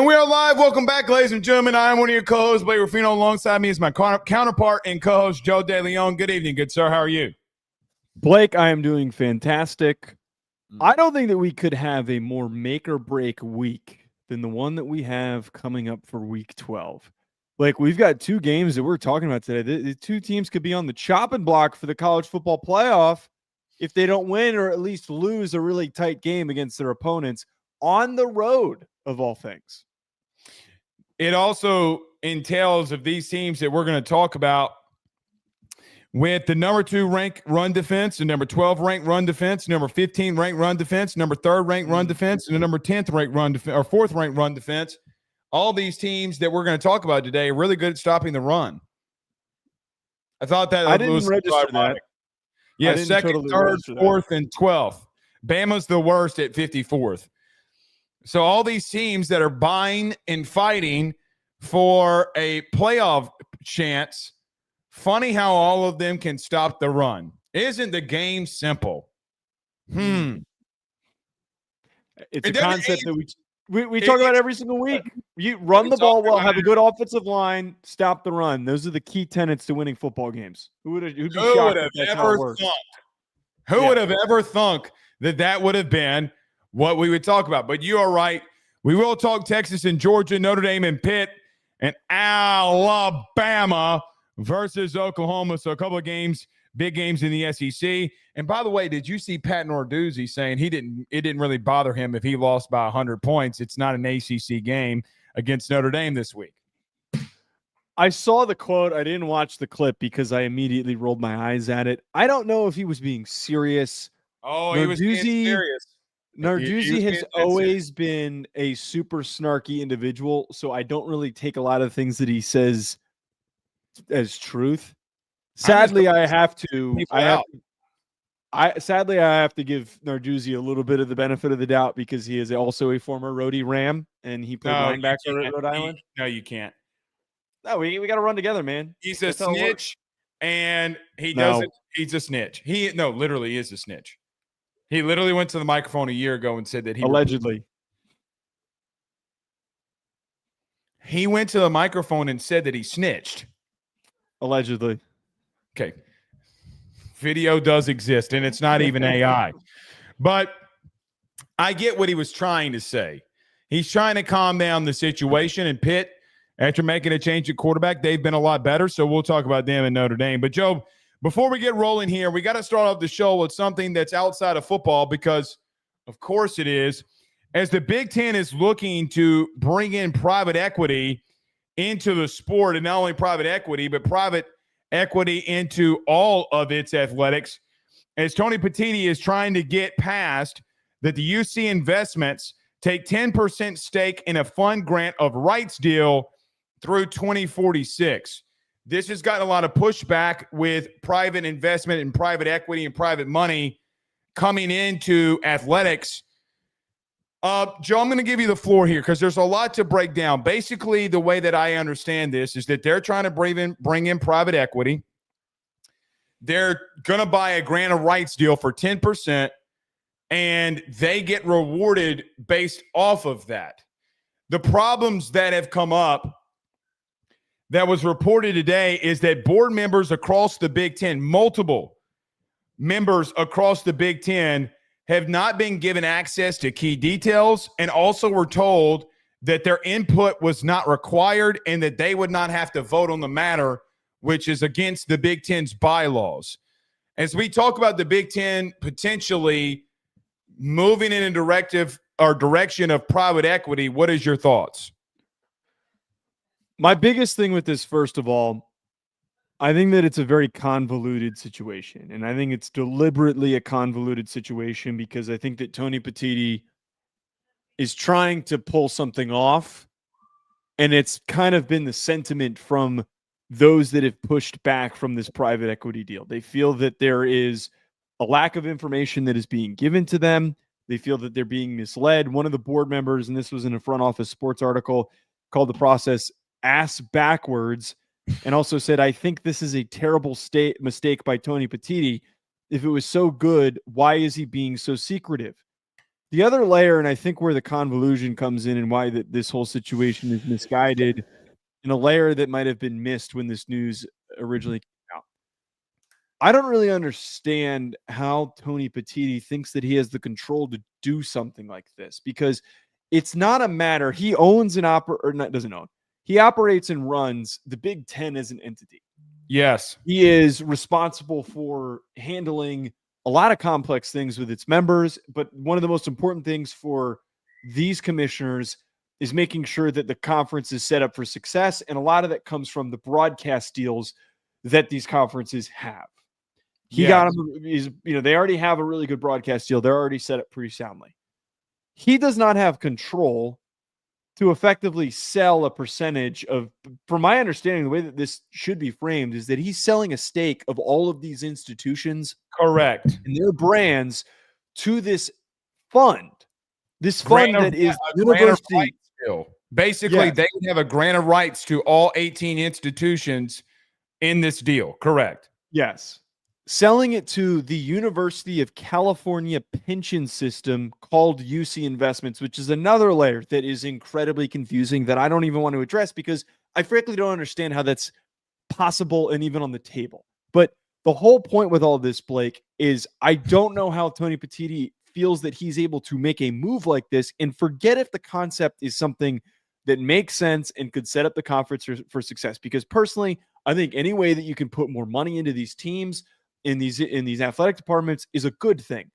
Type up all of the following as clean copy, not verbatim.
And we are live. Welcome back, ladies and gentlemen. I am one of your co-hosts, Blake Ruffino. Alongside me is my counterpart and co-host, Joe DeLeone. Good evening, good sir. How are you? Blake, I am doing fantastic. I don't think that we could have a more make-or-break week than the one that we have coming up for Week 12. Like, we've got two games that we're talking about today. The two teams could be on the chopping block for the college football playoff if they don't win or at least lose a really tight game against their opponents on the road, of all things. It also entails of these teams that we're going to talk about with the number 2 ranked run defense, the number 12 ranked run defense, number 15 ranked run defense, number 3rd ranked run defense, and the number 10th ranked run defense, or 4th ranked run defense. All these teams that we're going to talk about today are really good at stopping the run. I thought that I didn't register that. Yeah, 2nd, 3rd, 4th, and 12th. Bama's the worst at 54th. So all these teams that are buying and fighting for a playoff chance, funny how all of them can stop the run. Isn't the game simple? It's a concept that we talk about every single week. You run the ball well, have a good offensive line, stop the run. Those are the key tenets to winning football games. Who would have ever thunk that would have been what we would talk about? But you are right. We will talk Texas and Georgia, Notre Dame and Pitt, and Alabama versus Oklahoma. So a couple of games, big games in the SEC. And by the way, did you see Pat Narduzzi saying it didn't really bother him if he lost by 100 points? It's not an ACC game against Notre Dame this week. I saw the quote. I didn't watch the clip because I immediately rolled my eyes at it. I don't know if he was being serious. Oh, he was being serious. Narduzzi has always been a super snarky individual, so I don't really take a lot of things that he says as truth. Sadly, I have to give Narduzzi a little bit of the benefit of the doubt because he is also a former Rhody Ram and he played linebacker at Rhode Island. No, you can't. No, we got to run together, man. He's a snitch, and he doesn't. He's a snitch. He literally is a snitch. He literally went to the microphone a year ago and said that he allegedly. He went to the microphone and said that he snitched. Allegedly. Okay. Video does exist, and it's not even AI. But I get what he was trying to say. He's trying to calm down the situation. And Pitt, after making a change at quarterback, they've been a lot better. So we'll talk about them in Notre Dame. But, Joe, before we get rolling here, we got to start off the show with something that's outside of football because, of course, it is. As the Big Ten is looking to bring in private equity into the sport, and not only private equity, but private equity into all of its athletics, as Tony Petitti is trying to get past that the UC Investments take 10% stake in a fund grant of rights deal through 2046. This has gotten a lot of pushback with private investment and private equity and private money coming into athletics. Joe, I'm going to give you the floor here because there's a lot to break down. Basically, the way that I understand this is that they're trying to bring in private equity. They're going to buy a grant of rights deal for 10%, and they get rewarded based off of that. The problems that have come up that was reported today is that board members across the Big Ten, multiple members across the Big Ten, have not been given access to key details and also were told that their input was not required and that they would not have to vote on the matter, which is against the Big Ten's bylaws. As we talk about the Big Ten potentially moving in a direction of private equity, what is your thoughts? My biggest thing with this, first of all, I think that it's a very convoluted situation. And I think it's deliberately a convoluted situation because I think that Tony Petitti is trying to pull something off. And it's kind of been the sentiment from those that have pushed back from this private equity deal. They feel that there is a lack of information that is being given to them. They feel that they're being misled. One of the board members, and this was in a front office sports article, called the process ass backwards, and also said, I think this is a terrible mistake by Tony Petitti. If it was so good, why is he being so secretive? The other layer, and I think where the convolution comes in and why this whole situation is misguided, in a layer that might have been missed when this news originally came out. I don't really understand how Tony Petitti thinks that he has the control to do something like this, because it's not a matter. He owns an doesn't own. He operates and runs the Big Ten as an entity. Yes. He is responsible for handling a lot of complex things with its members, but one of the most important things for these commissioners is making sure that the conference is set up for success, and a lot of that comes from the broadcast deals that these conferences have. He got them, they already have a really good broadcast deal. They're already set up pretty soundly. He does not have control to effectively sell a percentage of, from my understanding, the way that this should be framed is that he's selling a stake of all of these institutions, correct, and their brands to this fund. This fund that is university. Basically, they would have a grant of rights to all 18 institutions in this deal. Correct. Yes. Selling it to the University of California pension system called UC Investments, which is another layer that is incredibly confusing that I don't even want to address because I frankly don't understand how that's possible and even on the table. But the whole point with all this, Blake, is I don't know how Tony Petitti feels that he's able to make a move like this, and forget if the concept is something that makes sense and could set up the conference for success. Because personally, I think any way that you can put more money into these teams, in these athletic departments, is a good thing.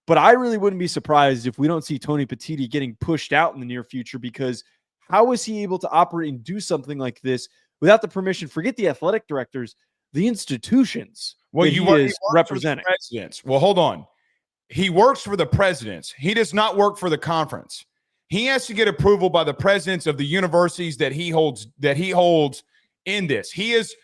But I really wouldn't be surprised if we don't see Tony Petitti getting pushed out in the near future, because how is he able to operate and do something like this without the permission? Forget the athletic directors, the institutions. Well, he is representing. Presidents. Well, hold on. He works for the presidents. He does not work for the conference. He has to get approval by the presidents of the universities that he holds in this. He is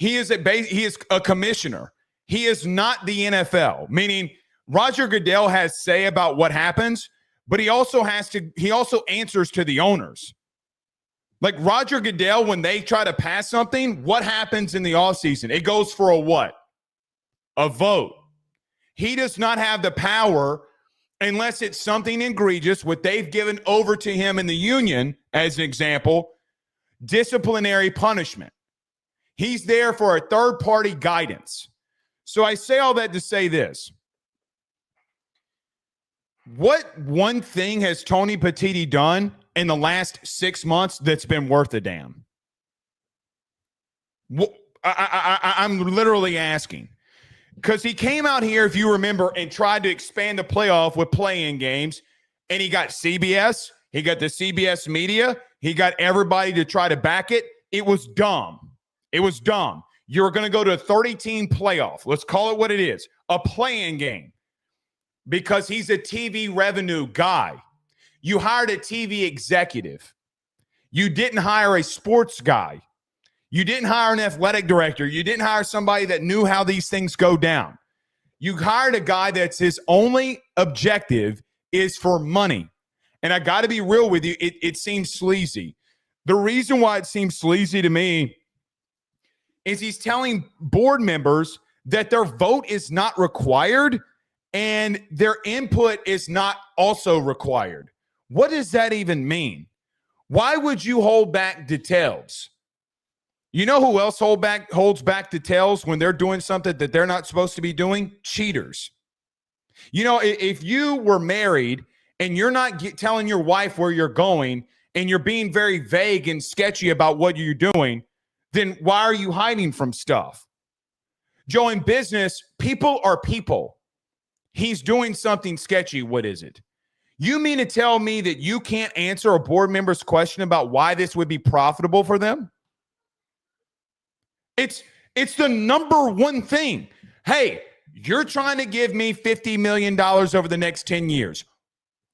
a commissioner. He is not the NFL, meaning Roger Goodell has say about what happens, but he also answers to the owners. Like Roger Goodell, when they try to pass something, what happens in the offseason? It goes for a what? A vote. He does not have the power unless it's something egregious, what they've given over to him in the union, as an example, disciplinary punishment. He's there for a third-party guidance. So I say all that to say this. What one thing has Tony Petitti done in the last 6 months that's been worth a damn? I'm literally asking. Because he came out here, if you remember, and tried to expand the playoff with play-in games, and he got CBS, he got the CBS media, he got everybody to try to back it. It was dumb. It was dumb. You're going to go to a 30-team playoff. Let's call it what it is, a play-in game, because he's a TV revenue guy. You hired a TV executive. You didn't hire a sports guy. You didn't hire an athletic director. You didn't hire somebody that knew how these things go down. You hired a guy that's his only objective is for money. And I got to be real with you, it seems sleazy. The reason why it seems sleazy to me is he's telling board members that their vote is not required and their input is not also required. What does that even mean? Why would you hold back details? You know who else holds back details when they're doing something that they're not supposed to be doing? Cheaters. You know, if you were married and you're not telling your wife where you're going and you're being very vague and sketchy about what you're doing, then why are you hiding from stuff? Joe, in business, people are people. He's doing something sketchy. What is it? You mean to tell me that you can't answer a board member's question about why this would be profitable for them? It's the number one thing. Hey, you're trying to give me $50 million over the next 10 years.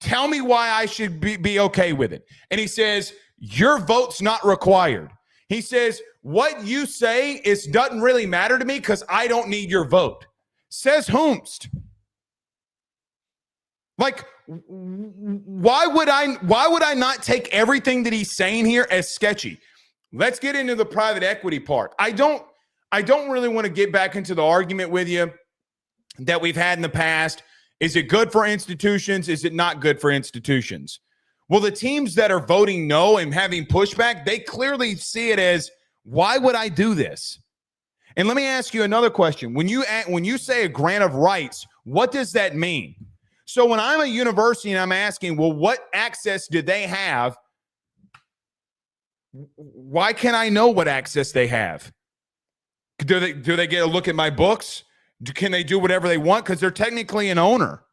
Tell me why I should be okay with it. And he says, your vote's not required. He says, what you say doesn't really matter to me because I don't need your vote. Says whomst. Like, why would I not take everything that he's saying here as sketchy? Let's get into the private equity part. I don't really want to get back into the argument with you that we've had in the past. Is it good for institutions? Is it not good for institutions? Well, the teams that are voting no and having pushback, they clearly see it as, why would I do this? And let me ask you another question. When you say a grant of rights, what does that mean? So when I'm a university and I'm asking, well, what access do they have? Why can't I know what access they have? Do they get a look at my books? Can they do whatever they want? Because they're technically an owner.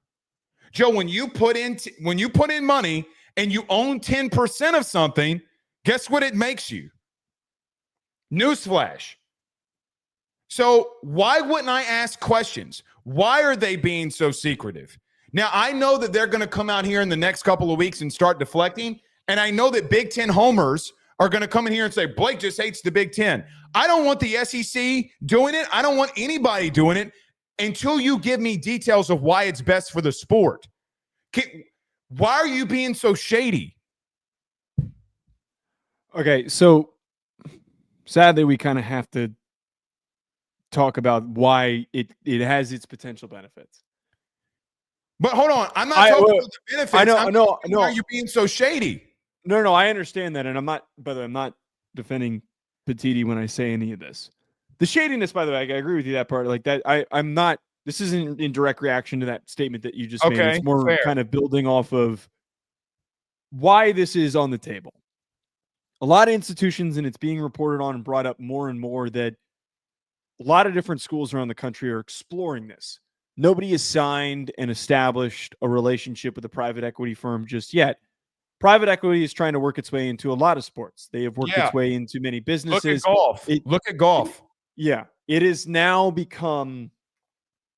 Joe, when you put in money and you own 10% of something, guess what it makes you? Newsflash. So why wouldn't I ask questions? Why are they being so secretive? Now, I know that they're going to come out here in the next couple of weeks and start deflecting, and I know that Big Ten homers are going to come in here and say, Blake just hates the Big Ten. I don't want the SEC doing it. I don't want anybody doing it until you give me details of why it's best for the sport. Why are you being so shady? Okay, so sadly, we kind of have to talk about why it has its potential benefits. But hold on, I'm not talking about the benefits. I know. Why are you being so shady? No, I understand that, and I'm not defending Petiti when I say any of this. The shadiness, by the way, I agree with you that part. Like that, I'm not. This isn't in direct reaction to that statement that you just made. It's more fair. Kind of building off of why this is on the table. A lot of institutions, and it's being reported on and brought up more and more, that a lot of different schools around the country are exploring this. Nobody has signed and established a relationship with a private equity firm just yet. Private equity is trying to work its way into a lot of sports. They have worked its way into many businesses. Look at golf. It has now become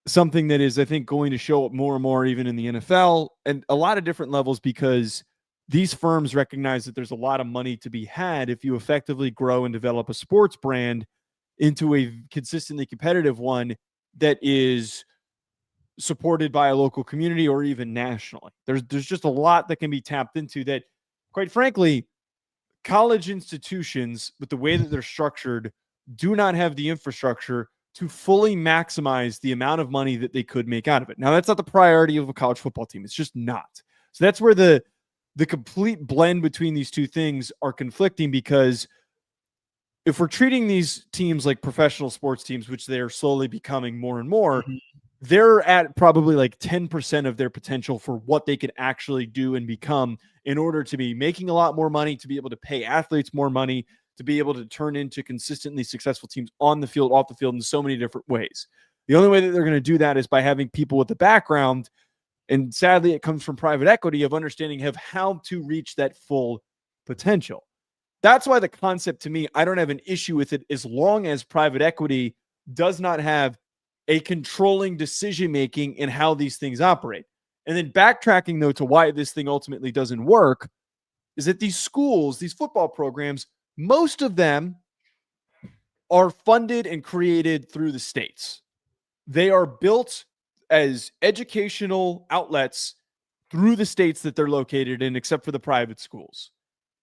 something that is, I think, going to show up more and more even in the NFL and a lot of different levels, because these firms recognize that there's a lot of money to be had if you effectively grow and develop a sports brand into a consistently competitive one that is supported by a local community or even nationally. There's just a lot that can be tapped into that, quite frankly, college institutions, with the way that they're structured, do not have the infrastructure to fully maximize the amount of money that they could make out of it. Now, that's not the priority of a college football team. It's just not. So that's where the complete blend between these two things are conflicting, because if we're treating these teams like professional sports teams, which they are slowly becoming more and more, they're at probably like 10% of their potential for what they could actually do and become in order to be making a lot more money, to be able to pay athletes more money, to be able to turn into consistently successful teams on the field, off the field, in so many different ways. The only way that they're going to do that is by having people with the background, and sadly it comes from private equity, of understanding of how to reach that full potential. That's why the concept, to me, I don't have an issue with it as long as private equity does not have a controlling decision-making in how these things operate. And then backtracking, though, to why this thing ultimately doesn't work is that these schools, these football programs, most of them are funded and created through the states. They are built as educational outlets through the states that they're located in, except for the private schools.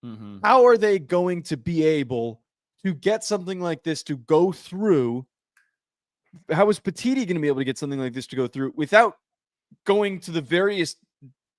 Mm-hmm. How are they going to be able to get something like this to go through? How is Petiti going to be able to get something like this to go through without going to the various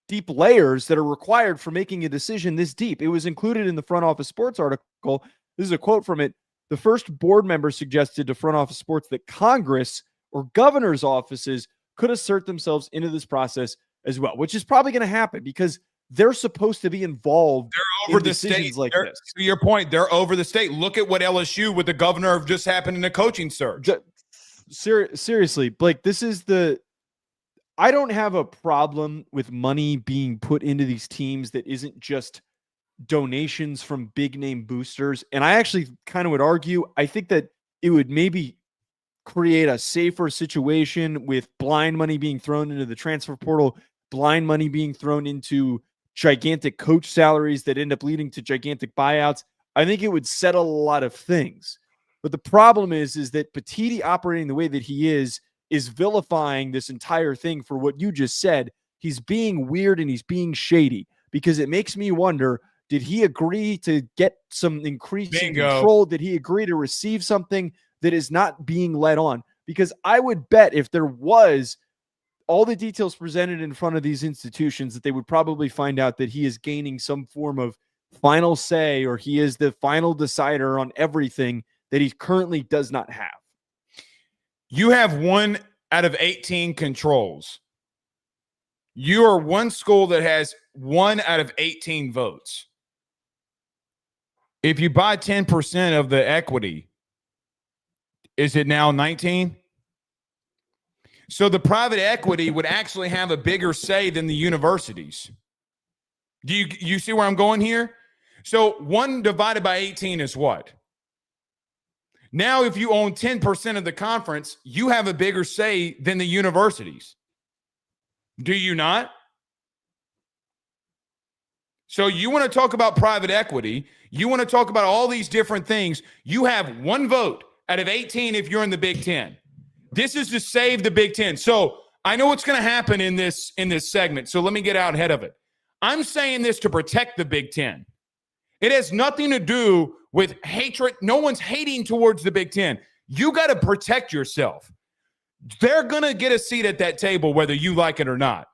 deep layers that are required for making a decision this deep? It was included in the Front Office Sports article. This is a quote from it. The first board member suggested to Front Office Sports that Congress or governor's offices could assert themselves into this process as well, which is probably going to happen because they're supposed to be involved. They're over the state. Like this. To your point, they're over the state. Look at what LSU with the governor have just happened in the coaching search. Seriously, Blake, this is I don't have a problem with money being put into these teams that isn't just donations from big name boosters. And I actually kind of would argue, I think that it would maybe create a safer situation with blind money being thrown into the transfer portal, blind money being thrown into gigantic coach salaries that end up leading to gigantic buyouts. I think it would settle a lot of things. But the problem is that Petiti operating the way that he is vilifying this entire thing for what you just said. He's being weird and he's being shady, because it makes me wonder, did he agree to get some increasing control? Did he agree to receive something that is not being let on? Because I would bet if there was all the details presented in front of these institutions, that they would probably find out that he is gaining some form of final say, or he is the final decider on everything that he currently does not have. You have 1 out of 18 controls. You are one school that has 1 out of 18 votes. If you buy 10% of the equity, is it now 19? So the private equity would actually have a bigger say than the universities. Do you see where I'm going here? So 1 divided by 18 is what? Now, if you own 10% of the conference, you have a bigger say than the universities. Do you not? So you want to talk about private equity. You want to talk about all these different things. You have 1 vote out of 18 if you're in the Big Ten. This is to save the Big Ten. So I know what's going to happen in this segment. So let me get out ahead of it. I'm saying this to protect the Big Ten. It has nothing to do with hatred. No one's hating towards the Big Ten. You got to protect yourself. They're going to get a seat at that table whether you like it or not.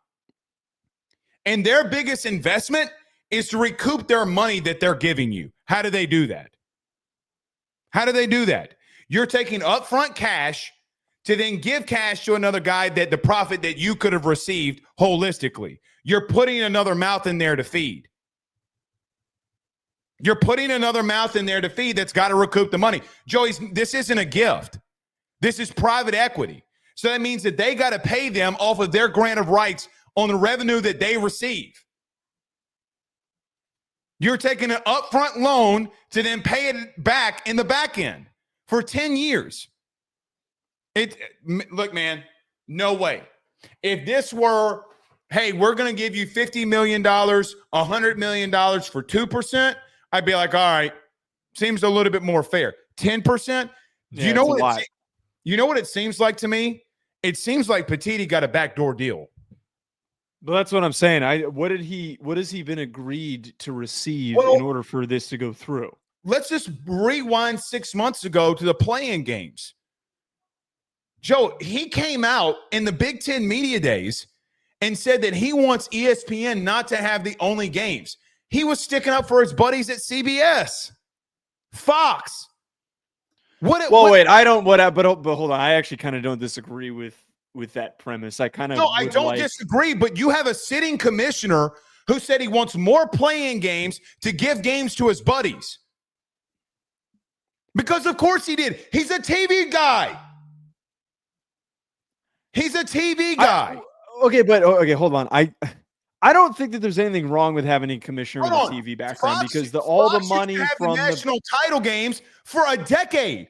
And their biggest investment is to recoup their money that they're giving you. How do they do that? How do they do that? You're taking upfront cash to then give cash to another guy that the profit that you could have received holistically. You're putting another mouth in there to feed. You're putting another mouth in there to feed that's got to recoup the money. Joey, this isn't a gift. This is private equity. So that means that they got to pay them off of their grant of rights on the revenue that they receive. You're taking an upfront loan to then pay it back in the back end for 10 years. Look, man, no way. If this were, hey, we're going to give you $50 million, $100 million for 2%, I'd be like, all right, seems a little bit more fair. 10%? You know what it seems like to me? It seems like Petiti got a backdoor deal. But that's what I'm saying. What has he been agreed to receive in order for this to go through? Let's just rewind 6 months ago to the play-in games. Joe, he came out in the Big Ten media days and said that he wants ESPN not to have the only games. He was sticking up for his buddies at CBS, Fox. But hold on. I actually kind of don't disagree with that premise. I don't disagree, but you have a sitting commissioner who said he wants more play-in games to give games to his buddies. Because of course he did. He's a TV guy. He's a TV guy. Hold on. I don't think that there's anything wrong with having a commissioner with a TV background because all the money from the national title games for a decade.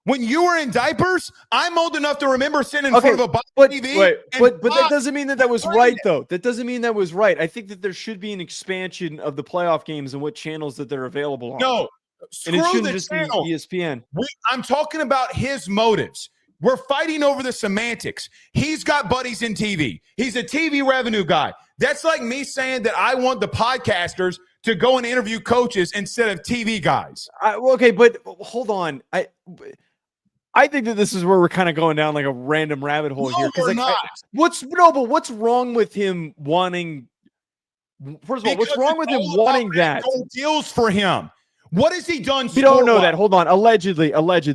When you were in diapers, I'm old enough to remember sitting in front of a box TV. But that doesn't mean that was right, though. That doesn't mean that was right. I think that there should be an expansion of the playoff games and what channels that they're available on. No, and it shouldn't just be ESPN. I'm talking about his motives. We're fighting over the semantics. He's got buddies in TV. He's a TV revenue guy. That's like me saying that I want the podcasters to go and interview coaches instead of TV guys. But hold on. I think that this is where we're kind of going down like a random rabbit hole here. We're not. What's wrong with him wanting? First of all, what's wrong with him wanting that? Deals for him. What has he done? We don't know that. Hold on. Allegedly,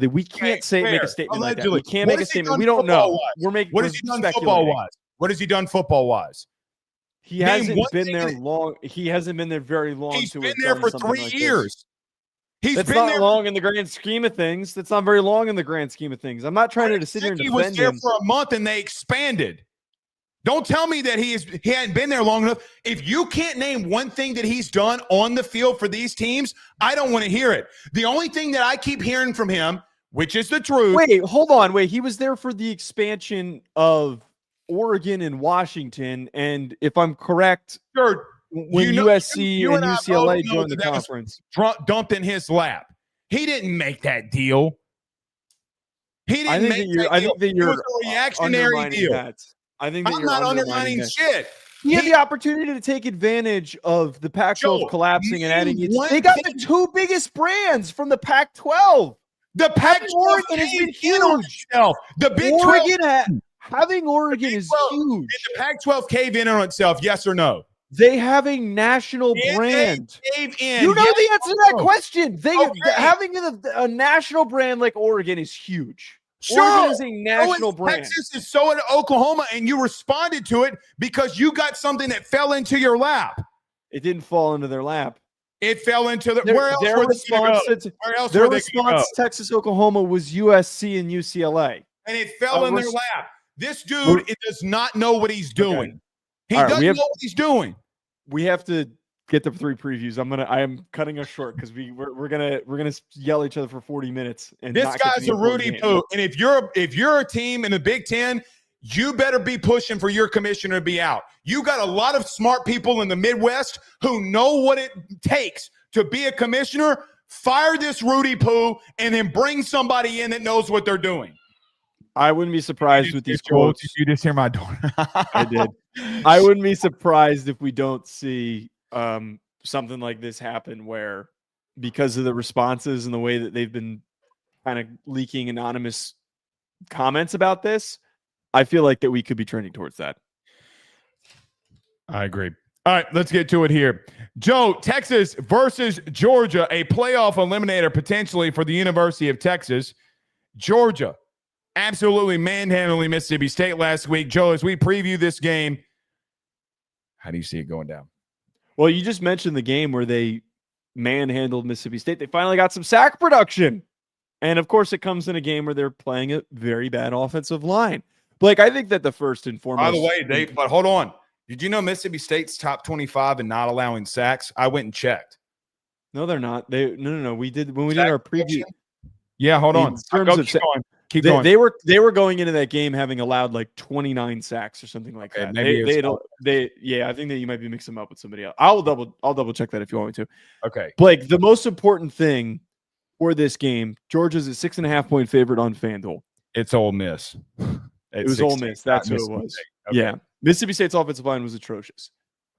we can't make a statement like that. We can't make a statement. We don't know. What has he done football-wise? What has he done football-wise? He hasn't been there long. He hasn't been there very long. He's been there for 3 years. That's not long in the grand scheme of things. That's not very long in the grand scheme of things. I'm not trying to sit here and defend him. He was there for a month and they expanded. Don't tell me that he hadn't been there long enough. If you can't name one thing that he's done on the field for these teams, I don't want to hear it. The only thing that I keep hearing from him, which is the truth. Wait, hold on. He was there for the expansion of Oregon and Washington. And if I'm correct, sure, when USC and UCLA joined the conference, dumped in his lap. He didn't make that deal. He didn't make that deal. I think that you're a reactionary deal. That. I'm not undermining shit. He had the opportunity to take advantage of the Pac-12 collapsing and adding it. They got the 2 biggest brands from the Pac-12. The Pac-12 has been huge. The Big 12. Having Oregon is huge. Did the Pac-12 cave in on itself? Yes or no? They have a national brand. Cave in. You know yes the answer to that question. Having a national brand like Oregon is huge. Oregon is a national brand. Texas is so in Oklahoma, and you responded to it because you got something that fell into your lap. It didn't fall into their lap. It fell into where else their were response they go? Where else their were they response to Texas, Oklahoma was USC and UCLA. And it fell in their lap. This dude does not know what he's doing. Okay. He doesn't know what he's doing. We have to get the 3 previews. I am cutting us short because we're gonna yell at each other for 40 minutes. And this guy's a Rudy Poo. And if you're a team in the Big Ten, you better be pushing for your commissioner to be out. You got a lot of smart people in the Midwest who know what it takes to be a commissioner. Fire this Rudy Poo and then bring somebody in that knows what they're doing. I wouldn't be surprised with these quotes. Did you just hear my door? I did. I wouldn't be surprised if we don't see something like this happen where, because of the responses and the way that they've been kind of leaking anonymous comments about this, I feel like that we could be trending towards that. I agree. All right, let's get to it here. Joe, Texas versus Georgia, a playoff eliminator potentially for the University of Texas. Georgia absolutely manhandling Mississippi State last week. Joe, as we preview this game, how do you see it going down? Well, you just mentioned the game where they manhandled Mississippi State. They finally got some sack production. And, of course, it comes in a game where they're playing a very bad offensive line. Blake, I think that the first and foremost. By the way, but hold on. Did you know Mississippi State's top 25 in not allowing sacks? I went and checked. No, they're not. No. We did when we did our preview. Yeah, hold on. Keep going. They were going into that game having allowed like 29 sacks or something like that. I think that you might be mixing them up with somebody else. I'll double check that if you want me to. Okay. Blake, the most important thing for this game, Georgia's a 6.5-point favorite on FanDuel. It's Ole Miss. It was Ole Miss. That's who it was. Okay. Yeah. Mississippi State's offensive line was atrocious.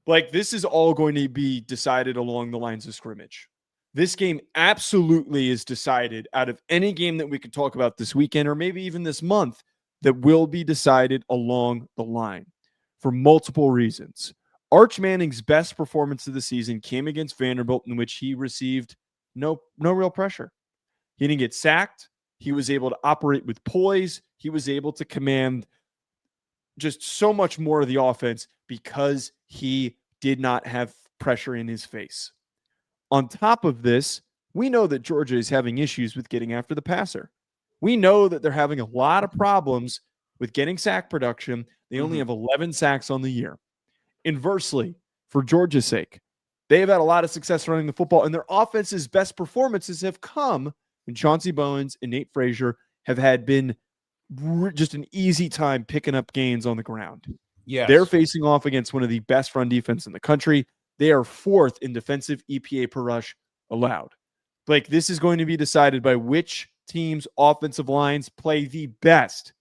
Like, this is all going to be decided along the lines of scrimmage. This game absolutely is decided out of any game that we could talk about this weekend or maybe even this month that will be decided along the line for multiple reasons. Arch Manning's best performance of the season came against Vanderbilt, in which he received no real pressure. He didn't get sacked. He was able to operate with poise. He was able to command just so much more of the offense because he did not have pressure in his face. On top of this, we know that Georgia is having issues with getting after the passer. We know that they're having a lot of problems with getting sack production. They only have 11 sacks on the year. Inversely, for Georgia's sake, they have had a lot of success running the football, and their offense's best performances have come when Chauncey Bowens and Nate Frazier have been just an easy time picking up gains on the ground. Yes. They're facing off against one of the best run defense in the country. They are 4th in defensive EPA per rush allowed. Like, this is going to be decided by which team's offensive lines play the best.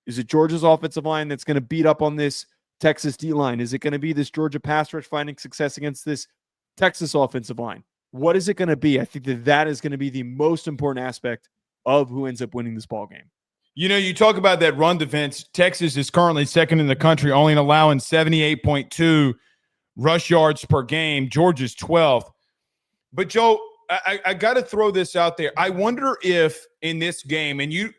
Is it Georgia's offensive line that's going to beat up on this Texas D-line? Is it going to be this Georgia pass rush finding success against this Texas offensive line? What is it going to be? I think that is going to be the most important aspect of who ends up winning this ball game. You know, you talk about that run defense. Texas is currently 2nd in the country, only allowing 78.2 rush yards per game. Georgia's 12th. But, Joe, I got to throw this out there. I wonder if in this game, and you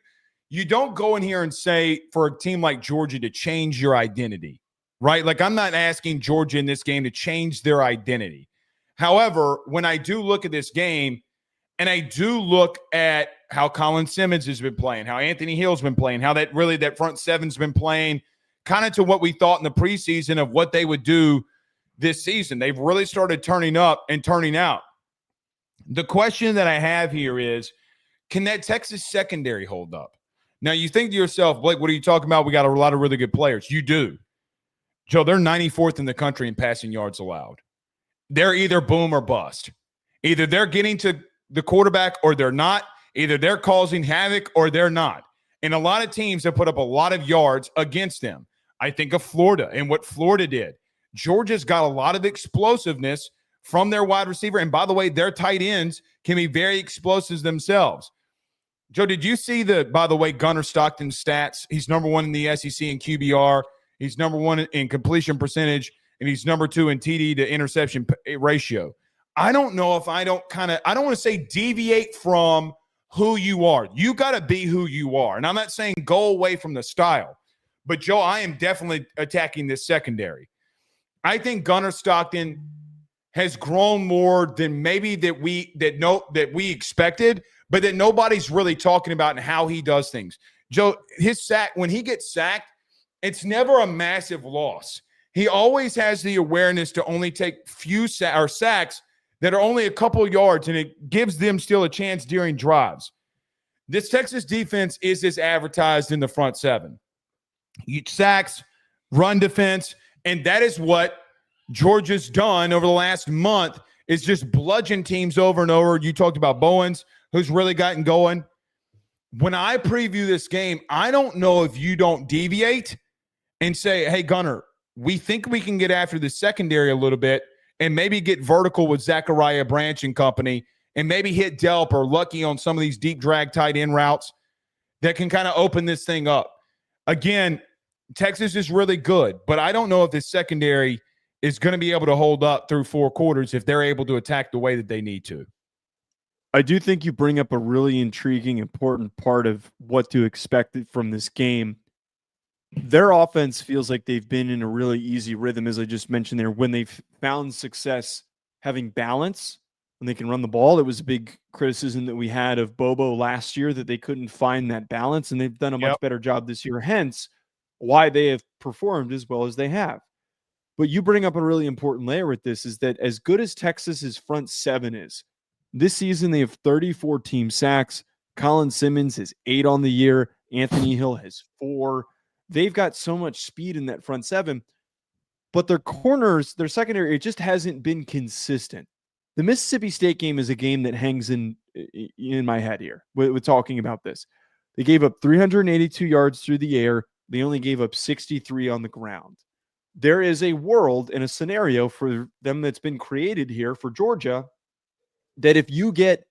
don't go in here and say for a team like Georgia to change your identity, right? Like, I'm not asking Georgia in this game to change their identity. However, when I do look at this game, and I do look at how Colin Simmons has been playing, how Anthony Hill's been playing, how that front seven's been playing, kind of to what we thought in the preseason of what they would do this season. They've really started turning up and turning out. The question that I have here is, can that Texas secondary hold up? Now, you think to yourself, Blake, what are you talking about? We got a lot of really good players. You do. Joe, they're 94th in the country in passing yards allowed. They're either boom or bust. Either they're getting to the quarterback or they're not. Either they're causing havoc or they're not. And a lot of teams have put up a lot of yards against them. I think of Florida and what Florida did. Georgia's got a lot of explosiveness from their wide receiver. And by the way, their tight ends can be very explosive themselves. Joe, did you see by the way, Gunnar Stockton's stats? He's number 1 in the SEC in QBR. He's number 1 in completion percentage, and he's number 2 in TD to interception ratio. I don't know if I don't want to say deviate from who you are. You got to be who you are. And I'm not saying go away from the style. But, Joe, I am definitely attacking this secondary. I think Gunnar Stockton has grown more than maybe that we expected, but that nobody's really talking about and how he does things. Joe, his sack, when he gets sacked, it's never a massive loss. He always has the awareness to only take few sacks that are only a couple of yards, and it gives them still a chance during drives. This Texas defense is as advertised in the front seven. Sacks, run defense, and that is what Georgia's done over the last month, is just bludgeon teams over and over. You talked about Bowens, who's really gotten going. When I preview this game, I don't know if you don't deviate and say, hey, Gunnar, we think we can get after the secondary a little bit and maybe get vertical with Zachariah Branch and company and maybe hit Delp or Lucky on some of these deep drag tight end routes that can kind of open this thing up. Again, Texas is really good, but I don't know if this secondary is going to be able to hold up through 4 quarters if they're able to attack the way that they need to. I do think you bring up a really intriguing, important part of what to expect from this game. Their offense feels like they've been in a really easy rhythm, as I just mentioned there, when they've found success having balance, when they can run the ball. It was a big criticism that we had of Bobo last year, that they couldn't find that balance, and they've done a much better job this year, hence why they have performed as well as they have. But you bring up a really important layer with this, is that as good as Texas's front seven is, this season they have 34 team sacks. Colin Simmons has 8 on the year. Anthony Hill has 4. They've got so much speed in that front seven, but their corners, their secondary, it just hasn't been consistent. The Mississippi State game is a game that hangs in my head here with talking about this. They gave up 382 yards through the air. They only gave up 63 on the ground. There is a world and a scenario for them that's been created here for Georgia that if you get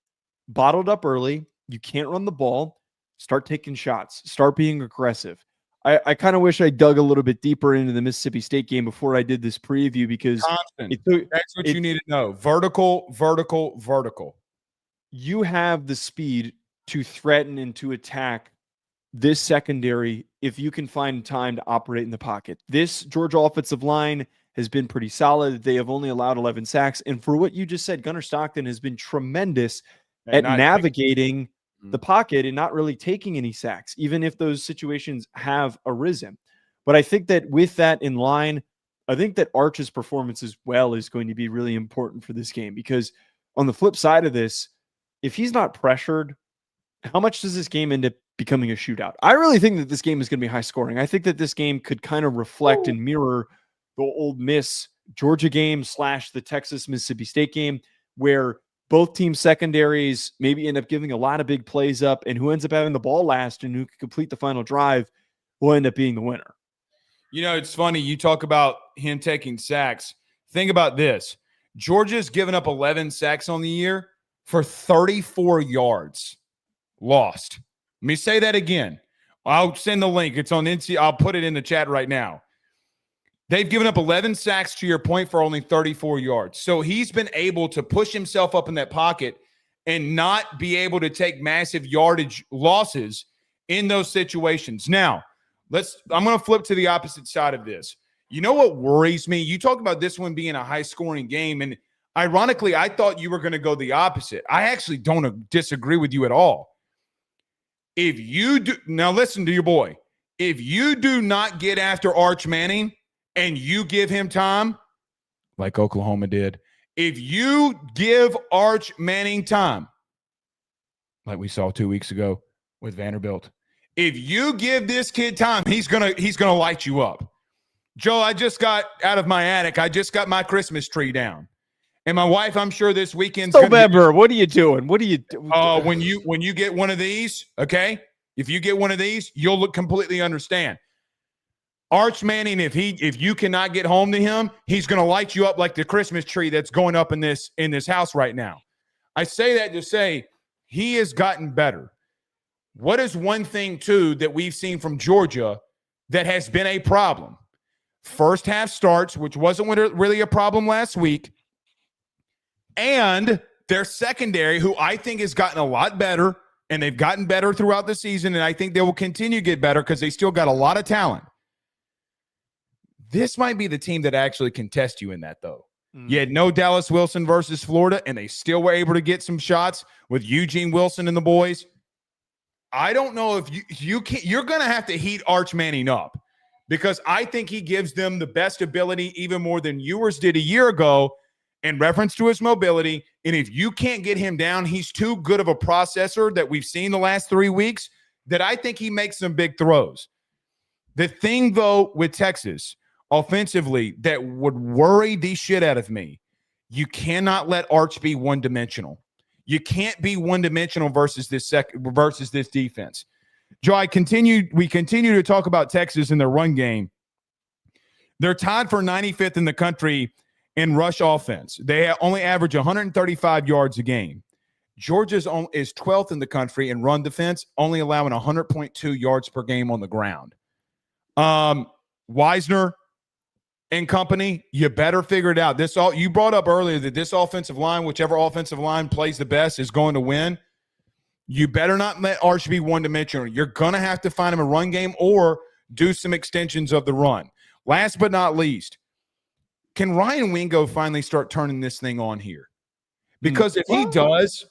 bottled up early, you can't run the ball, start taking shots, start being aggressive. I kind of wish I dug a little bit deeper into the Mississippi State game before I did this preview, because that's what you need to know. Vertical, vertical, vertical. You have the speed to threaten and to attack this secondary if you can find time to operate in the pocket. This Georgia offensive line has been pretty solid. They have only allowed 11 sacks. And for what you just said, Gunnar Stockton has been tremendous at navigating the pocket and not really taking any sacks, even if those situations have arisen. But I think that with that in line, I think that Arch's performance as well is going to be really important for this game, because on the flip side of this, if he's not pressured, how much does this game end up becoming a shootout? I really think that this game is going to be high scoring. I think that this game could kind of reflect and mirror the Ole Miss Georgia game / the Texas Mississippi State game, where both team secondaries maybe end up giving a lot of big plays up, and who ends up having the ball last and who can complete the final drive will end up being the winner. You know, it's funny. You talk about him taking sacks. Think about this. Georgia's given up 11 sacks on the year for 34 yards lost. Let me say that again. I'll send the link. It's on NC. I'll put it in the chat right now. They've given up 11 sacks, to your point, for only 34 yards. So he's been able to push himself up in that pocket and not be able to take massive yardage losses in those situations. Now, I'm going to flip to the opposite side of this. You know what worries me? You talk about this one being a high-scoring game, and ironically, I thought you were going to go the opposite. I actually don't disagree with you at all. If you do – now listen to your boy. If you do not get after Arch Manning – and you give him time, like Oklahoma did, if you give Arch Manning time, like we saw 2 weeks ago with Vanderbilt, if you give this kid time, he's gonna light you up. Joe, I just got out of my attic. I just got my Christmas tree down, and my wife, I'm sure this weekend's. November, what are you doing? What are you doing? When you get one of these, okay? If you get one of these, you'll completely understand. Arch Manning, if you cannot get home to him, he's going to light you up like the Christmas tree that's going up in this house right now. I say that to say he has gotten better. What is one thing, too, that we've seen from Georgia that has been a problem? First half starts, which wasn't really a problem last week, and their secondary, who I think has gotten a lot better, and they've gotten better throughout the season, and I think they will continue to get better because they still got a lot of talent. This might be the team that actually can test you in that, though. You had no Dallas Wilson versus Florida, and they still were able to get some shots with Eugene Wilson and the boys. I don't know if you can. You're going to have to heat Arch Manning up, because I think he gives them the best ability, even more than Ewers did a year ago, in reference to his mobility. And if you can't get him down, he's too good of a processor that we've seen the last 3 weeks that I think he makes some big throws. The thing, though, with Texas offensively that would worry the shit out of me, you cannot let Arch be one-dimensional. You can't be one-dimensional versus this defense. Joe, we continue to talk about Texas in their run game. They're tied for 95th in the country in rush offense. They only average 135 yards a game. Georgia is 12th in the country in run defense, only allowing 100.2 yards per game on the ground. Wisner and company, you better figure it out. You brought up earlier that this offensive line, whichever offensive line plays the best, is going to win. You better not let Arch be one-dimensional. You're going to have to find him a run game or do some extensions of the run. Last but not least, can Ryan Wingo finally start turning this thing on here? Because if he does,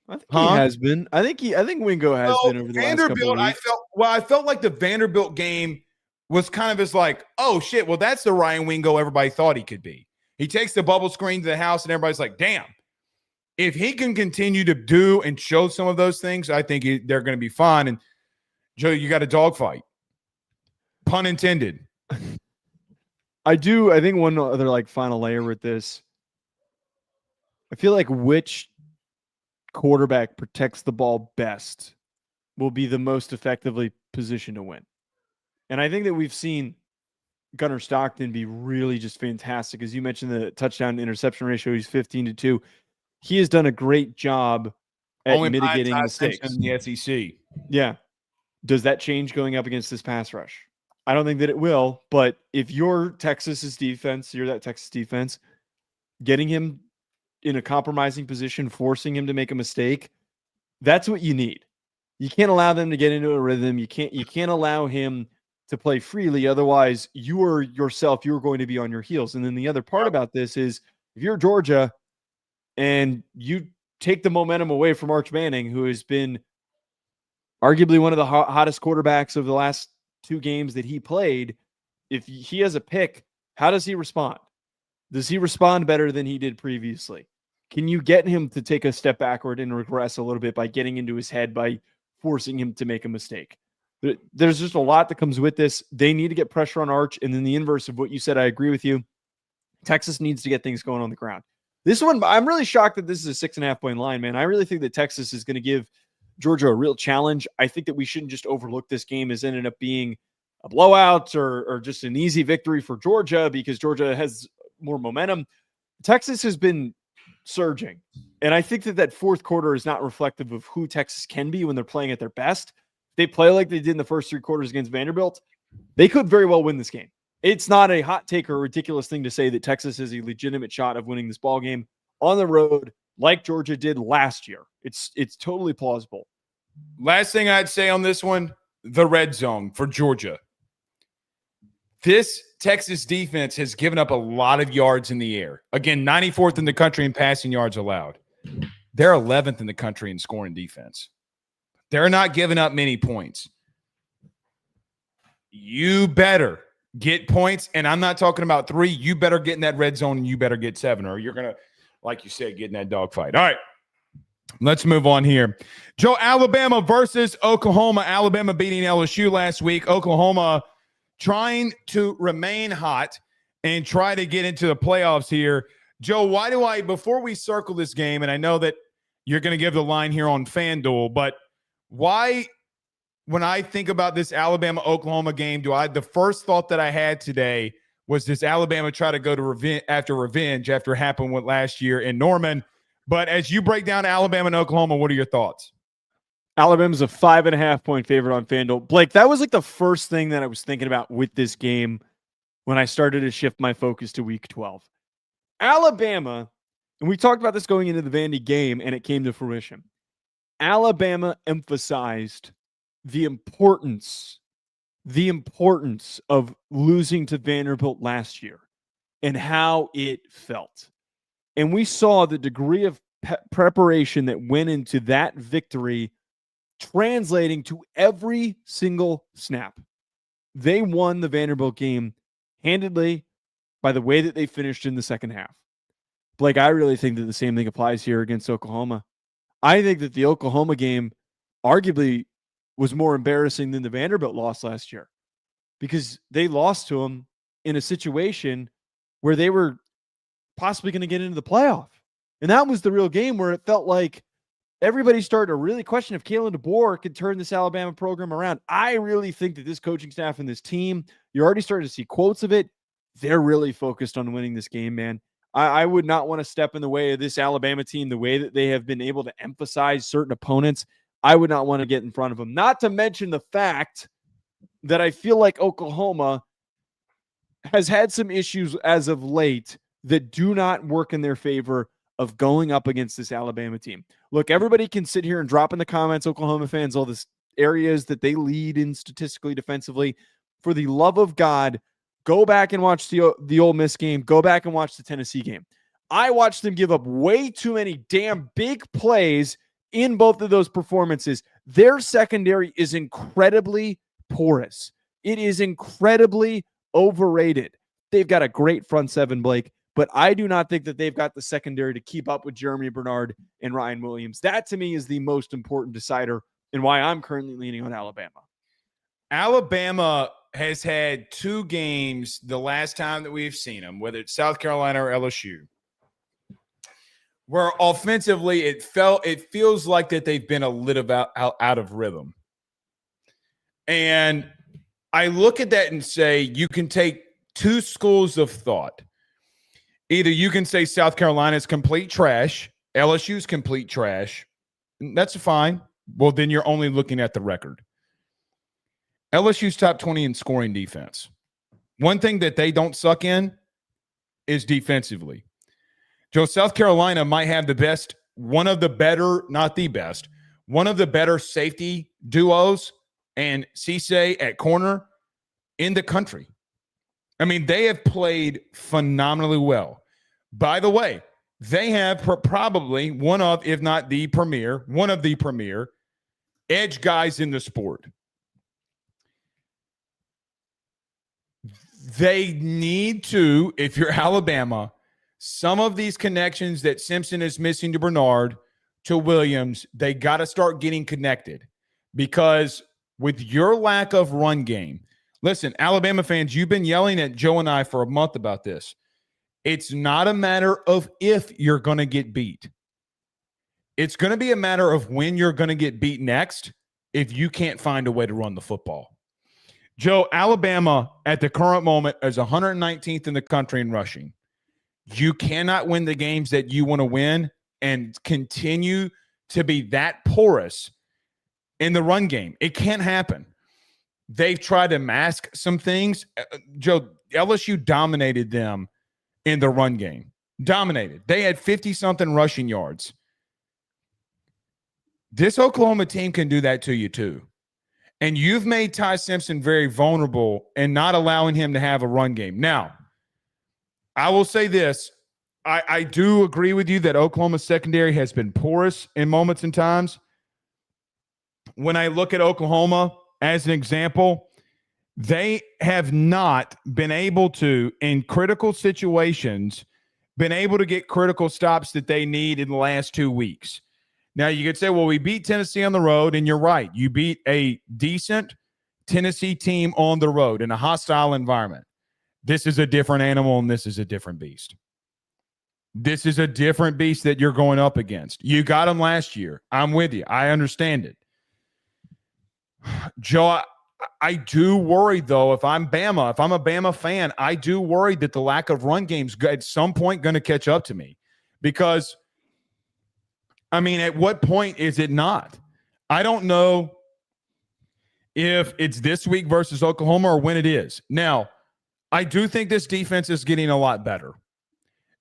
I think he has been. I think Wingo has been over the last couple of weeks. I felt like the Vanderbilt game was kind of as like, oh shit, well that's the Ryan Wingo everybody thought he could be. He takes the bubble screen to the house and everybody's like, damn. If he can continue to do and show some of those things, I think they're going to be fine. And Joe, you got a dogfight. Pun intended. I do. I think one other final layer with this. I feel like which quarterback protects the ball best will be the most effectively positioned to win. And I think that we've seen Gunnar Stockton be really just fantastic. As you mentioned, the touchdown interception ratio, he's 15-2. He has done a great job at mitigating mistakes in the SEC. Yeah. Does that change going up against this pass rush? I don't think that it will, but if you're that Texas defense, getting him in a compromising position, forcing him to make a mistake, that's what you need. You can't allow them to get into a rhythm. You can't allow him to play freely. Otherwise, you're going to be on your heels. And then the other part about this is if you're Georgia and you take the momentum away from Arch Manning, who has been arguably one of the hottest quarterbacks of the last 2 games that he played, if he has a pick, how does he respond? Does he respond better than he did previously? Can you get him to take a step backward and regress a little bit by getting into his head, by forcing him to make a mistake? There's just a lot that comes with this. They need to get pressure on Arch. And then the inverse of what you said, I agree with you. Texas needs to get things going on the ground. This one, I'm really shocked that this is a 6.5 point line, man. I really think that Texas is going to give Georgia a real challenge. I think that we shouldn't just overlook this game as ended up being a blowout or just an easy victory for Georgia because Georgia has more momentum. Texas has been surging. And I think that fourth quarter is not reflective of who Texas can be when they're playing at their best. They play like they did in the first 3 quarters against Vanderbilt. They could very well win this game. It's not a hot take or a ridiculous thing to say that Texas has a legitimate shot of winning this ball game on the road like Georgia did last year. It's totally plausible. Last thing I'd say on this one, the red zone for Georgia. This Texas defense has given up a lot of yards in the air. Again, 94th in the country in passing yards allowed. They're 11th in the country in scoring defense. They're not giving up many points. You better get points, and I'm not talking about 3. You better get in that red zone, and you better get 7, or you're going to, like you said, get in that dogfight. All right, let's move on here. Joe, Alabama versus Oklahoma. Alabama beating LSU last week. Oklahoma trying to remain hot and try to get into the playoffs here. Joe, before we circle this game, and I know that you're going to give the line here on FanDuel, but why, when I think about this Alabama-Oklahoma game, the first thought that I had today was this Alabama try to go to revenge after it happened with last year in Norman. But as you break down Alabama and Oklahoma, what are your thoughts? Alabama's a 5.5-point favorite on FanDuel. Blake, that was like the first thing that I was thinking about with this game when I started to shift my focus to week 12. Alabama, and we talked about this going into the Vandy game, and it came to fruition. Alabama emphasized the importance of losing to Vanderbilt last year and how it felt. And we saw the degree of preparation that went into that victory translating to every single snap. They won the Vanderbilt game handedly by the way that they finished in the second half. Blake, I really think that the same thing applies here against Oklahoma. I think that the Oklahoma game arguably was more embarrassing than the Vanderbilt loss last year because they lost to them in a situation where they were possibly going to get into the playoff. And that was the real game where it felt like everybody started to really question if Kalen DeBoer could turn this Alabama program around. I really think that this coaching staff and this team, you're already starting to see quotes of it. They're really focused on winning this game, man. I would not want to step in the way of this Alabama team, the way that they have been able to emphasize certain opponents. I would not want to get in front of them. Not to mention the fact that I feel like Oklahoma has had some issues as of late that do not work in their favor of going up against this Alabama team. Look, everybody can sit here and drop in the comments, Oklahoma fans, all the areas that they lead in statistically, defensively. For the love of God, go back and watch the Ole Miss game. Go back and watch the Tennessee game. I watched them give up way too many damn big plays in both of those performances. Their secondary is incredibly porous. It is incredibly overrated. They've got a great front seven, Blake, but I do not think that they've got the secondary to keep up with Jeremy Bernard and Ryan Williams. That, to me, is the most important decider and why I'm currently leaning on Alabama. Alabama has had two games the last time that we've seen them, whether it's South Carolina or LSU, where offensively it feels like that they've been a little out of rhythm. And I look at that and say you can take two schools of thought. Either you can say South Carolina is complete trash, LSU's complete trash. That's fine. Well, then you're only looking at the record. LSU's top 20 in scoring defense. One thing that they don't suck in is defensively. Joe, South Carolina might have the best, one of the better, not the best, one of the better safety duos and Cisse at corner in the country. I mean, they have played phenomenally well. By the way, they have probably one of, if not the premier, one of the premier edge guys in the sport. They need to, if you're Alabama, some of these connections that Simpson is missing to Bernard, to Williams, they got to start getting connected. Because with your lack of run game, listen, Alabama fans, you've been yelling at Joe and I for a month about this. It's not a matter of if you're going to get beat. It's going to be a matter of when you're going to get beat next if you can't find a way to run the football. Joe, Alabama at the current moment is 119th in the country in rushing. You cannot win the games that you want to win and continue to be that porous in the run game. It can't happen. They've tried to mask some things. Joe, LSU dominated them in the run game. Dominated. They had 50-something rushing yards. This Oklahoma team can do that to you too. And you've made Ty Simpson very vulnerable and not allowing him to have a run game. Now, I will say this. I do agree with you that Oklahoma's secondary has been porous in moments and times. When I look at Oklahoma as an example, they have not been able to, in critical situations, been able to get critical stops that they need in the last 2 weeks. Now, you could say, well, we beat Tennessee on the road, and you're right. You beat a decent Tennessee team on the road in a hostile environment. This is a different animal, and this is a different beast. This is a different beast that you're going up against. You got them last year. I'm with you. I understand it. Joe, I do worry, though, if I'm a Bama fan, I do worry that the lack of run game's at some point going to catch up to me. Because, I mean, at what point is it not? I don't know if it's this week versus Oklahoma or when it is. Now, I do think this defense is getting a lot better.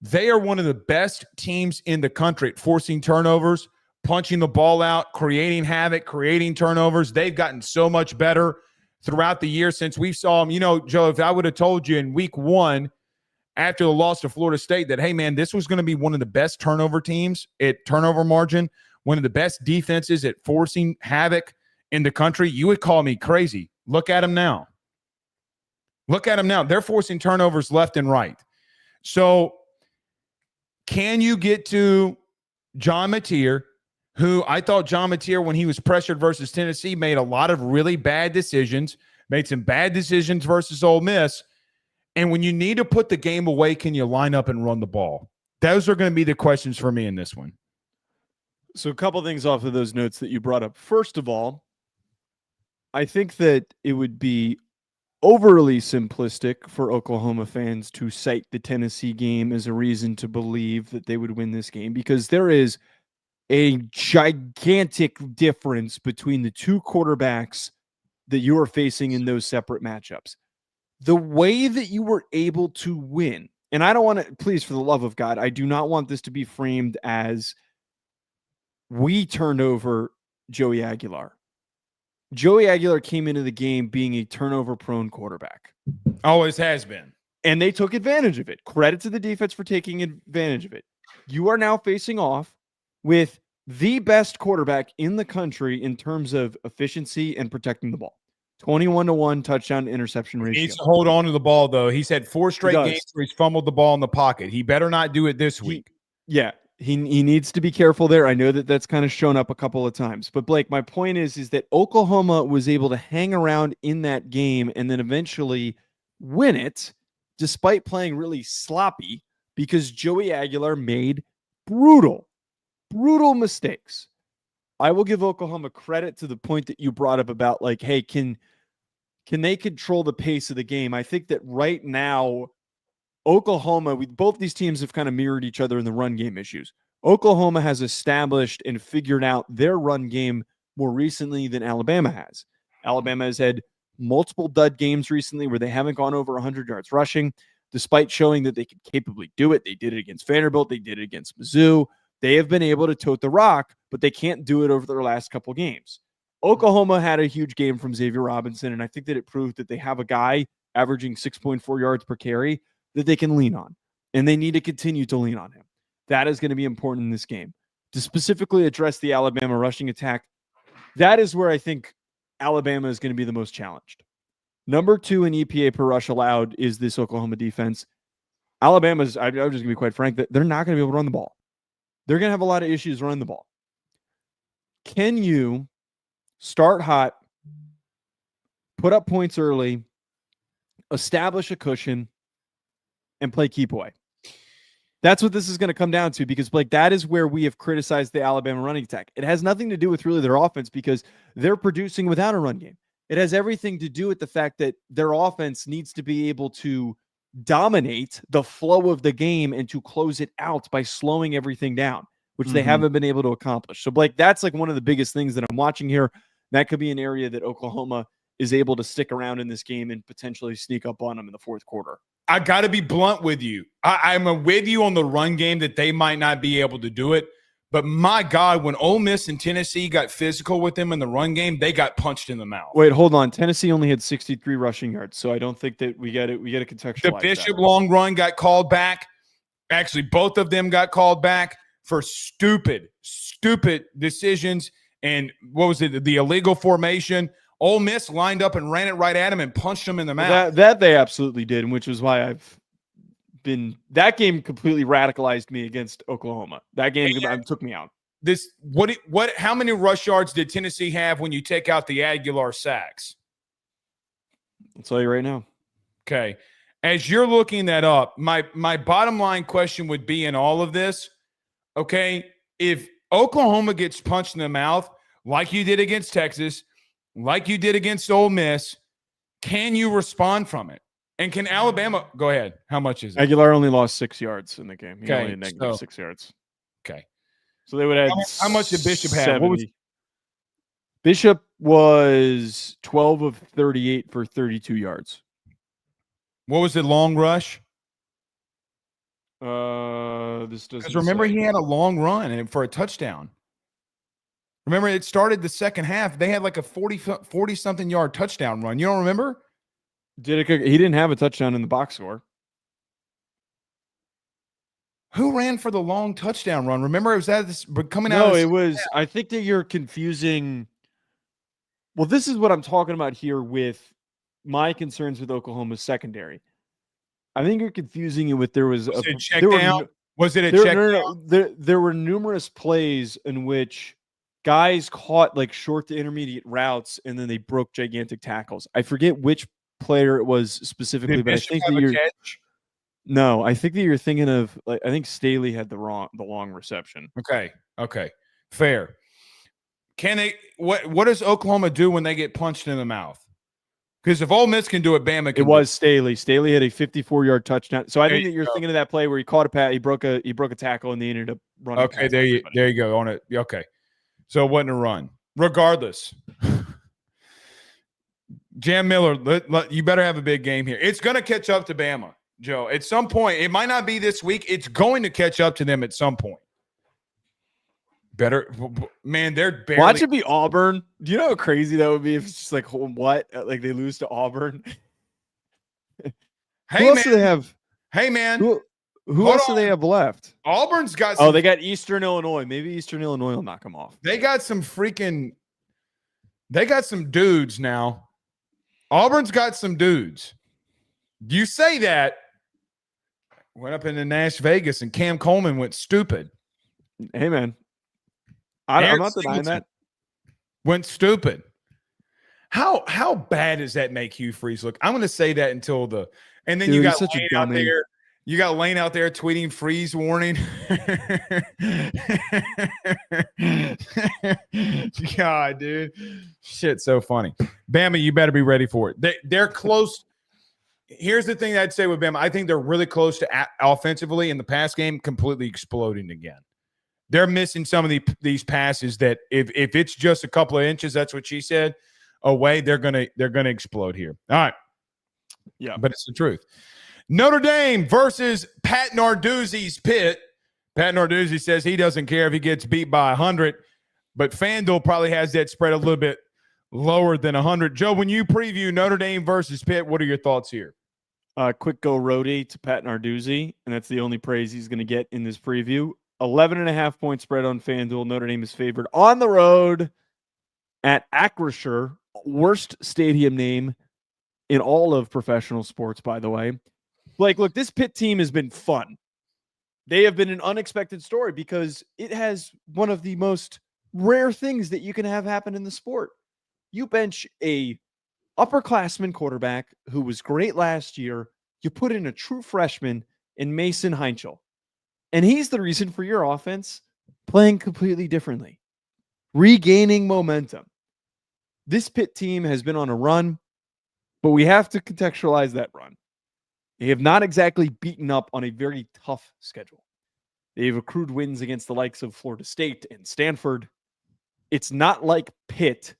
They are one of the best teams in the country at forcing turnovers, punching the ball out, creating havoc, creating turnovers. They've gotten so much better throughout the year since we saw them. You know, Joe, if I would have told you in week 1 after the loss to Florida State that, hey, man, this was going to be one of the best turnover teams at turnover margin, one of the best defenses at forcing havoc in the country, you would call me crazy. Look at them now. Look at them now. They're forcing turnovers left and right. So can you get to John Mateer, who I thought John Mateer, when he was pressured versus Tennessee, made a lot of really bad decisions, made some bad decisions versus Ole Miss. And when you need to put the game away, can you line up and run the ball? Those are going to be the questions for me in this one. So a couple things off of those notes that you brought up. First of all, I think that it would be overly simplistic for Oklahoma fans to cite the Tennessee game as a reason to believe that they would win this game, because there is a gigantic difference between the two quarterbacks that you are facing in those separate matchups. The way that you were able to win, and I don't want to, please, for the love of God, I do not want this to be framed as we turned over Joey Aguilar. Joey Aguilar came into the game being a turnover-prone quarterback. Always has been. And they took advantage of it. Credit to the defense for taking advantage of it. You are now facing off with the best quarterback in the country in terms of efficiency and protecting the ball. 21-1 touchdown interception ratio. He needs to hold on to the ball, though. He's had 4 straight games where he's fumbled the ball in the pocket. He better not do it this week. He needs to be careful there. I know that that's kind of shown up a couple of times. But, Blake, my point is that Oklahoma was able to hang around in that game and then eventually win it despite playing really sloppy because Joey Aguilar made brutal mistakes. I will give Oklahoma credit to the point that you brought up about, like, hey, can they control the pace of the game? I think that right now, Oklahoma, both these teams have kind of mirrored each other in the run game issues. Oklahoma has established and figured out their run game more recently than Alabama has. Alabama has had multiple dud games recently where they haven't gone over 100 yards rushing, despite showing that they could capably do it. They did it against Vanderbilt. They did it against Mizzou. They have been able to tote the rock, but they can't do it over their last couple games. Oklahoma had a huge game from Xavier Robinson, and I think that it proved that they have a guy averaging 6.4 yards per carry that they can lean on, and they need to continue to lean on him. That is going to be important in this game. To specifically address the Alabama rushing attack, that is where I think Alabama is going to be the most challenged. Number 2 in EPA per rush allowed is this Oklahoma defense. Alabama's, I'm just going to be quite frank, that they're not going to be able to run the ball. They're going to have a lot of issues running the ball. Can you start hot, put up points early, establish a cushion, and play keep away? That's what this is going to come down to, because, Blake, that is where we have criticized the Alabama running attack. It has nothing to do with really their offense because they're producing without a run game. It has everything to do with the fact that their offense needs to be able to dominate the flow of the game and to close it out by slowing everything down, which they haven't been able to accomplish. So, Blake, that's like one of the biggest things that I'm watching here. That could be an area that Oklahoma is able to stick around in this game and potentially sneak up on them in the fourth quarter. I got to be blunt with you. I'm with you on the run game that they might not be able to do it. But my God, when Ole Miss and Tennessee got physical with them in the run game, they got punched in the mouth. Wait, hold on. Tennessee only had 63 rushing yards, so I don't think that we got to contextualize the Bishop long run got called back. Actually, both of them got called back for stupid decisions. And what was it? The illegal formation. Ole Miss lined up and ran it right at him and punched him in the mouth. That they absolutely did, and which is why that game completely radicalized me against Oklahoma. That game took me out. How many rush yards did Tennessee have when you take out the Aguilar sacks? I'll tell you right now. Okay. As you're looking that up, my bottom line question would be in all of this, okay, if Oklahoma gets punched in the mouth like you did against Texas, like you did against Ole Miss, can you respond from it? And can Alabama – go ahead. How much is it? Aguilar only lost 6 yards in the game. He only had negative 6 yards. Okay. So they would have how much did Bishop have? Bishop was 12 of 38 for 32 yards. What was the long rush? This doesn't. Because remember, he had a long run and for a touchdown. Remember, it started the second half. They had like a 40-something yard touchdown run. You don't remember? He didn't have a touchdown in the box score. Who ran for the long touchdown run? Remember, it was coming out. No, it was. I think that you're confusing. Well, this is what I'm talking about here with my concerns with Oklahoma's secondary. I think you're confusing it with there was a check down. Was it a check down? There were numerous plays in which guys caught like short to intermediate routes and then they broke gigantic tackles. I forget which player it was specifically, but I think that you're catch? No, I think that you're thinking of like I think Staley had the long reception. Okay. Fair. Can they what does Oklahoma do when they get punched in the mouth? Because if Ole Miss can do it, Bama can. It was Staley. Staley had a 54-yard touchdown. So I think that you're thinking of that play where he caught a pass, he broke a tackle, and they ended up running. Okay, there you go on it. Okay, so it wasn't a run. Regardless, Jam Miller, you better have a big game here. It's going to catch up to Bama, Joe. At some point, it might not be this week. It's going to catch up to them at some point. Better, man. They're barely. Watch it be Auburn. Do you know how crazy that would be if it's just like what? Like they lose to Auburn. Hey, who else do they have? Hey, man. Who else do they have left? Auburn's got. They got Eastern Illinois. Maybe Eastern Illinois will knock them off. They got some dudes now. Auburn's got some dudes. You say that. Went up into Nash Vegas and Cam Coleman went stupid. Hey, man. I'm not denying that. Went stupid. How bad does that make Hugh Freeze look? I'm going to say that until and then you got Lane out there. You got Lane out there tweeting freeze warning. God, dude. Shit, so funny. Bama, you better be ready for it. They're close. Here's the thing I'd say with Bama. I think they're really close to offensively in the pass game completely exploding again. They're missing some of these passes that if it's just a couple of inches, that's what she said, away, they're gonna explode here. All right. Yeah. But it's the truth. Notre Dame versus Pat Narduzzi's Pitt. Pat Narduzzi says he doesn't care if he gets beat by 100, but FanDuel probably has that spread a little bit lower than 100. Joe, when you preview Notre Dame versus Pitt, what are your thoughts here? Quick go roadie to Pat Narduzzi, and that's the only praise he's going to get in this preview. 11.5 point spread on FanDuel. Notre Dame is favored on the road at Acrisure, worst stadium name in all of professional sports, by the way. Like, look, this Pitt team has been fun. They have been an unexpected story because it has one of the most rare things that you can have happen in the sport. You bench a upperclassman quarterback who was great last year. You put in a true freshman in Mason Heintschel. And he's the reason for your offense playing completely differently, regaining momentum. This Pitt team has been on a run, but we have to contextualize that run. They have not exactly beaten up on a very tough schedule. They've accrued wins against the likes of Florida State and Stanford. It's not like Pitt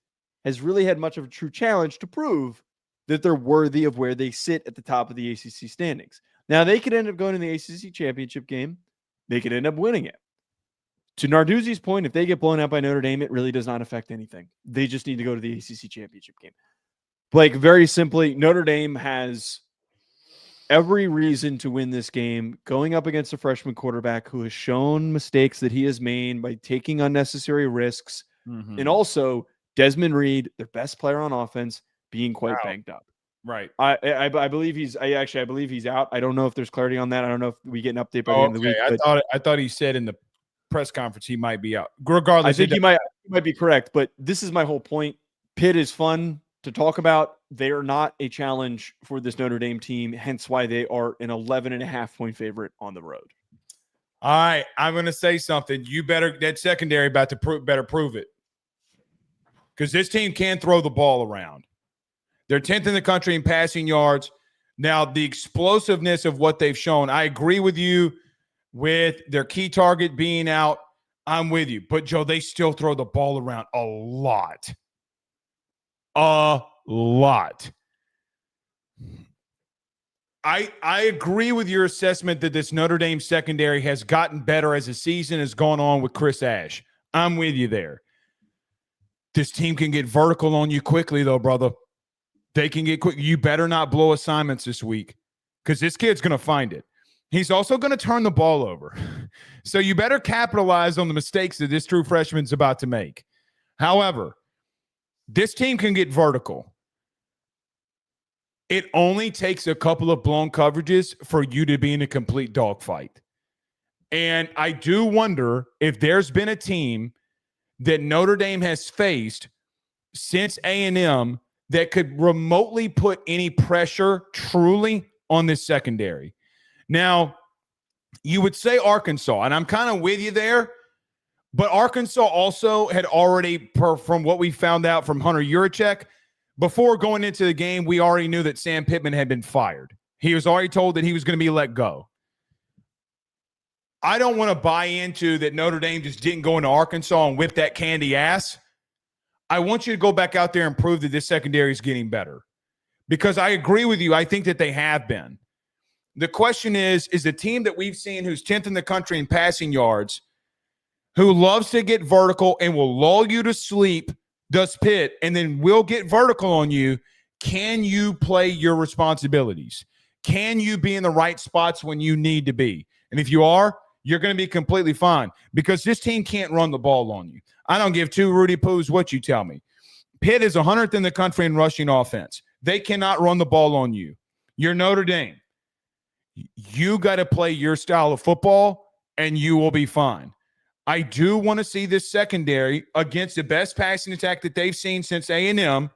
has really had much of a true challenge to prove that they're worthy of where they sit at the top of the ACC standings. Now, they could end up going to the ACC championship game. They could end up winning it. To Narduzzi's point, if they get blown out by Notre Dame, it really does not affect anything. They just need to go to the ACC championship game. Like, very simply, Notre Dame has every reason to win this game going up against a freshman quarterback who has shown mistakes that he has made by taking unnecessary risks. Mm-hmm. And also Desmond Reed, their best player on offense, being quite banged up. Right. I believe he's out. I don't know if there's clarity on that. I don't know if we get an update by the end of the week. I thought he said in the press conference he might be out. Regardless, I think he might be correct, but this is my whole point. Pitt is fun to talk about. They are not a challenge for this Notre Dame team, hence why they are an 11.5 point favorite on the road. All right, I'm going to say something. You better, that secondary about to better prove it. Because this team can throw the ball around. They're 10th in the country in passing yards. Now, the explosiveness of what they've shown, I agree with you with their key target being out. I'm with you. But, Joe, they still throw the ball around a lot. A lot. I agree with your assessment that this Notre Dame secondary has gotten better as the season has gone on with Chris Ash. I'm with you there. This team can get vertical on you quickly, though, brother. They can get quick. You better not blow assignments this week because this kid's going to find it. He's also going to turn the ball over. So you better capitalize on the mistakes that this true freshman's about to make. However, this team can get vertical. It only takes a couple of blown coverages for you to be in a complete dogfight. And I do wonder if there's been a team that Notre Dame has faced since A&M that could remotely put any pressure truly on this secondary. Now, you would say Arkansas, and I'm kind of with you there, but Arkansas also had already, from what we found out from Hunter Yurachek, before going into the game, we already knew that Sam Pittman had been fired. He was already told that he was going to be let go. I don't want to buy into that Notre Dame just didn't go into Arkansas and whip that candy ass. I want you to go back out there and prove that this secondary is getting better. Because I agree with you. I think that they have been. The question is the team that we've seen who's 10th in the country in passing yards, who loves to get vertical and will lull you to sleep, does Pitt, and then will get vertical on you, can you play your responsibilities? Can you be in the right spots when you need to be? And if you are, you're going to be completely fine because this team can't run the ball on you. I don't give two Rudy Poos what you tell me. Pitt is 100th in the country in rushing offense. They cannot run the ball on you. You're Notre Dame. You got to play your style of football, and you will be fine. I do want to see this secondary against the best passing attack that they've seen since A&M.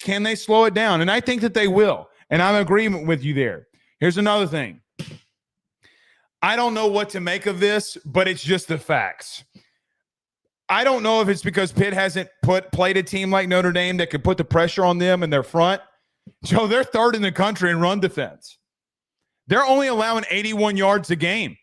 Can they slow it down? And I think that they will. And I'm in agreement with you there. Here's another thing. I don't know what to make of this, but it's just the facts. I don't know if it's because Pitt hasn't played a team like Notre Dame that could put the pressure on them in their front. So they're third in the country in run defense. They're only allowing 81 yards a game.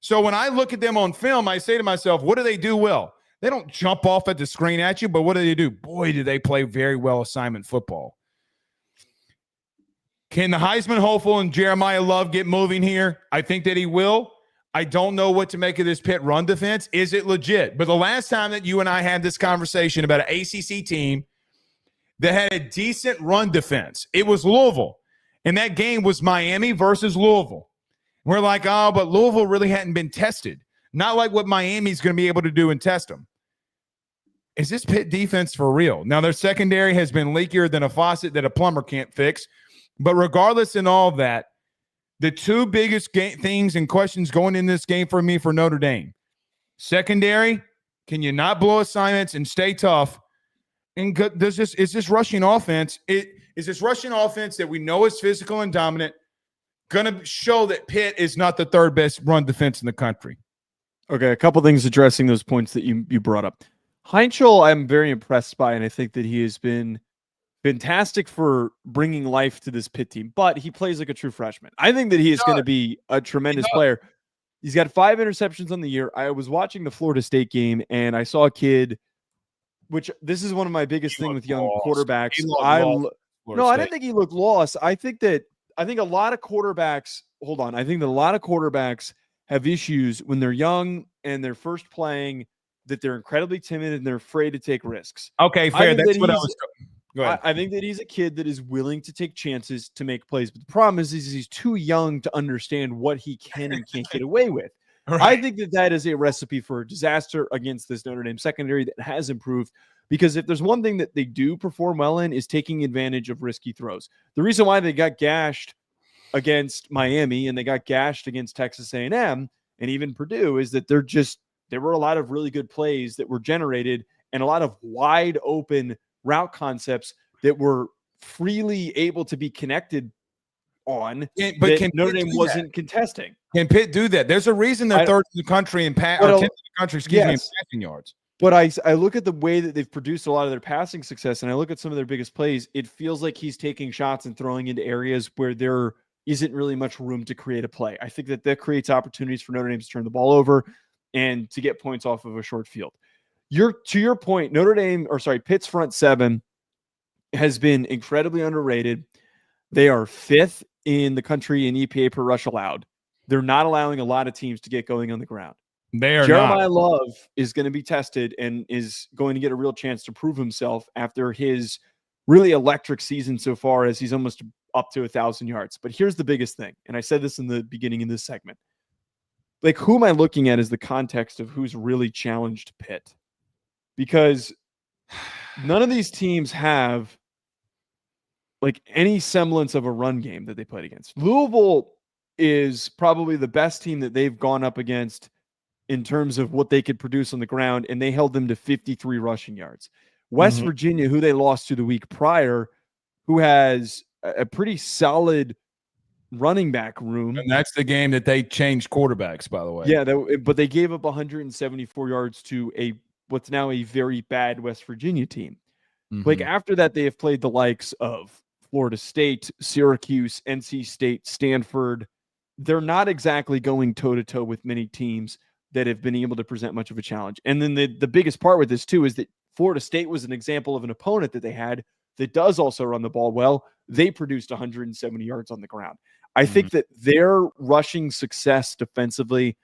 So when I look at them on film, I say to myself, what do they do well? They don't jump off at the screen at you, but what do? Boy, do they play very well assignment football. Can the Heisman hopeful and Jeremiyah Love get moving here? I think that he will. I don't know what to make of this Pitt run defense. Is it legit? But the last time that you and I had this conversation about an ACC team that had a decent run defense, it was Louisville. And that game was Miami versus Louisville. We're like, oh, but Louisville really hadn't been tested. Not like what Miami's going to be able to do and test them. Is this Pitt defense for real? Now, their secondary has been leakier than a faucet that a plumber can't fix. But regardless in all of that, the two biggest things and questions going in this game for me for Notre Dame. Secondary, can you not blow assignments and stay tough? And is this rushing offense? Is this rushing offense that we know is physical and dominant going to show that Pitt is not the third best run defense in the country? Okay, a couple things addressing those points that you brought up. Heintschel, I'm very impressed by, and I think that he has been fantastic for bringing life to this Pitt team, but he plays like a true freshman. I think that he is going to be a tremendous player. He's got 5 interceptions on the year. I was watching the Florida State game, and I saw a kid, which this is one of my biggest things with young quarterbacks. I didn't think he looked lost. I think a lot of quarterbacks, I think that a lot of quarterbacks have issues when they're young and they're first playing, that they're incredibly timid and they're afraid to take risks. Okay, fair. That's what I was – I think that he's a kid that is willing to take chances to make plays. But the problem is he's too young to understand what he can and can't get away with. Right. I think that is a recipe for a disaster against this Notre Dame secondary that has improved, because if there's one thing that they do perform well in is taking advantage of risky throws. The reason why they got gashed against Miami and they got gashed against Texas A&M and even Purdue is that there were a lot of really good plays that were generated and a lot of wide open route concepts that were freely able to be connected on, but Notre Dame wasn't contesting. Can Pitt do that? There's a reason they're third in the country in tenth in the country, in passing yards. But I look at the way that they've produced a lot of their passing success, and I look at some of their biggest plays. It feels like he's taking shots and throwing into areas where there isn't really much room to create a play. I think that creates opportunities for Notre Dame to turn the ball over and to get points off of a short field. To your point, Pitt's front seven has been incredibly underrated. They are 5th in the country in EPA per rush allowed. They're not allowing a lot of teams to get going on the ground. They are Jeremiyah not. Love is going to be tested and is going to get a real chance to prove himself after his really electric season so far, as he's almost up to 1,000 yards. But here's the biggest thing, and I said this in the beginning in this segment. Like, who am I looking at is the context of who's really challenged Pitt? Because none of these teams have like any semblance of a run game that they played against. Louisville is probably the best team that they've gone up against in terms of what they could produce on the ground, and they held them to 53 rushing yards. West Virginia, who they lost to the week prior, who has a pretty solid running back room. And that's the game that they changed quarterbacks, by the way. Yeah, but they gave up 174 yards to what's now a very bad West Virginia team. Like, after that, they have played the likes of Florida State, Syracuse, NC State, Stanford. They're not exactly going toe-to-toe with many teams that have been able to present much of a challenge. And then the biggest part with this, too, is that Florida State was an example of an opponent that they had that does also run the ball well. They produced 170 yards on the ground. I think that their rushing success defensively